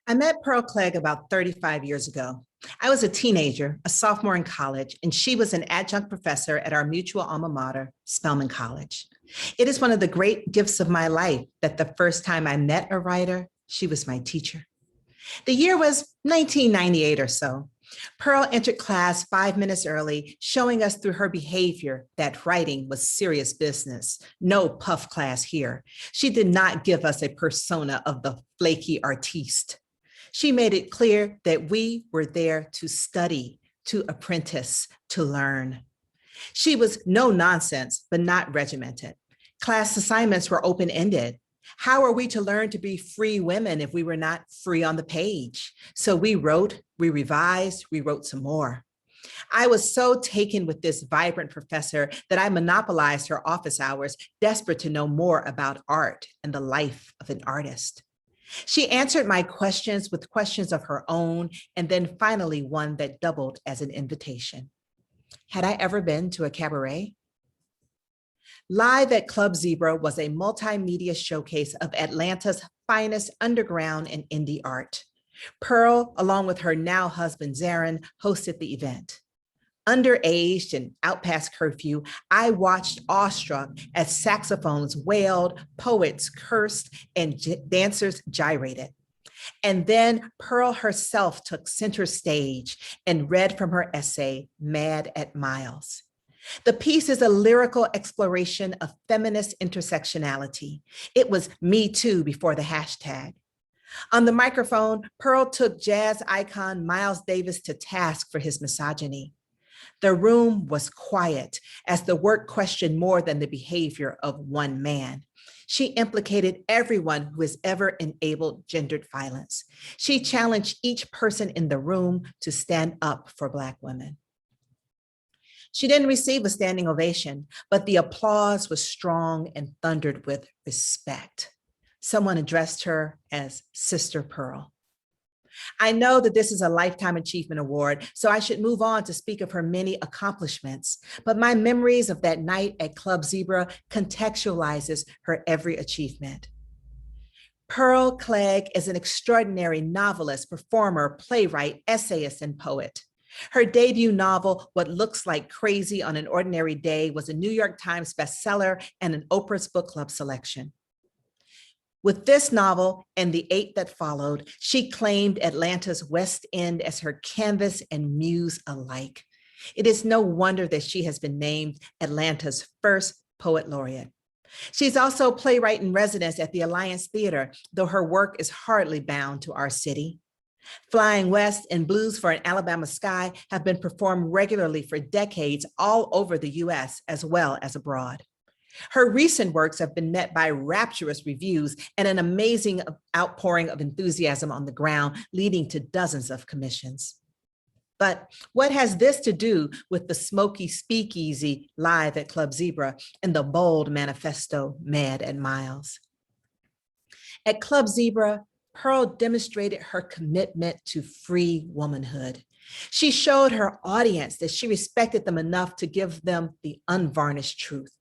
I met Pearl Clegg about 35 years ago. I was a teenager, a sophomore in college, and she was an adjunct professor at our mutual alma mater, Spelman College. It is one of the great gifts of my life that the first time I met a writer, she was my teacher. The year was 1998 or so. Pearl entered class 5 minutes early, showing us through her behavior that writing was serious business. No puff class here. She did not give us a persona of the flaky artiste. She made it clear that we were there to study, to apprentice, to learn. She was no nonsense, but not regimented. Class assignments were open-ended. How are we to learn to be free women if we were not free on the page? So we wrote, we revised, we wrote some more. I was so taken with this vibrant professor that I monopolized her office hours, desperate to know more about art and the life of an artist. She answered my questions with questions of her own, and then finally one that doubled as an invitation. Had I ever been to a cabaret? Live at Club Zebra was a multimedia showcase of Atlanta's finest underground and indie art. Pearl, along with her now husband, Zarin, hosted the event. Underaged and out past curfew, I watched awestruck as saxophones wailed, poets cursed, and dancers gyrated. And then Pearl herself took center stage and read from her essay, Mad at Miles. The piece is a lyrical exploration of feminist intersectionality. It was Me Too before the hashtag. On the microphone, Pearl took jazz icon Miles Davis to task for his misogyny. The room was quiet as the work questioned more than the behavior of one man. She implicated everyone who has ever enabled gendered violence. She challenged each person in the room to stand up for Black women. She didn't receive a standing ovation, but the applause was strong and thundered with respect. Someone addressed her as Sister Pearl. I know that this is a Lifetime Achievement Award, so I should move on to speak of her many accomplishments, but my memories of that night at Club Zebra contextualizes her every achievement. Pearl Clegg is an extraordinary novelist, performer, playwright, essayist, and poet. Her debut novel, What Looks Like Crazy on an Ordinary Day, was a New York Times bestseller and an Oprah's Book Club selection. With this novel and the 8 that followed, she claimed Atlanta's West End as her canvas and muse alike. It is no wonder that she has been named Atlanta's first poet laureate. She's also playwright in residence at the Alliance Theater, though her work is hardly bound to our city. Flying West and Blues for an Alabama Sky have been performed regularly for decades all over the US as well as abroad. Her recent works have been met by rapturous reviews and an amazing outpouring of enthusiasm on the ground, leading to dozens of commissions. But what has this to do with the smoky speakeasy live at Club Zebra and the bold manifesto Mad at Miles? At Club Zebra, Pearl demonstrated her commitment to free womanhood. She showed her audience that she respected them enough to give them the unvarnished truth.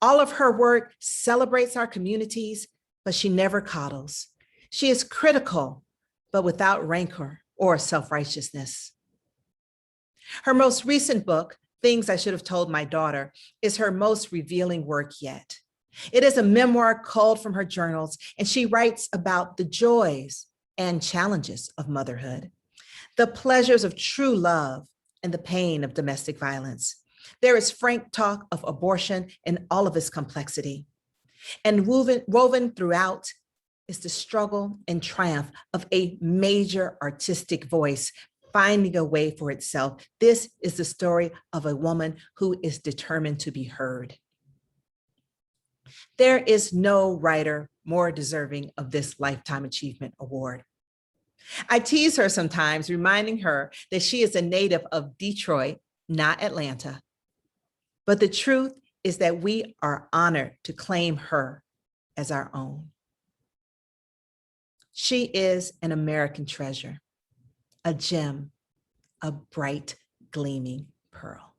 All of her work celebrates our communities, but she never coddles. She is critical, but without rancor or self-righteousness. Her most recent book, Things I Should Have Told My Daughter, is her most revealing work yet. It is a memoir culled from her journals, and she writes about the joys and challenges of motherhood, the pleasures of true love, and the pain of domestic violence. There is frank talk of abortion in all of its complexity. And woven throughout is the struggle and triumph of a major artistic voice finding a way for itself. This is the story of a woman who is determined to be heard. There is no writer more deserving of this Lifetime Achievement Award. I tease her sometimes, reminding her that she is a native of Detroit, not Atlanta. But the truth is that we are honored to claim her as our own. She is an American treasure, a gem, a bright, gleaming pearl.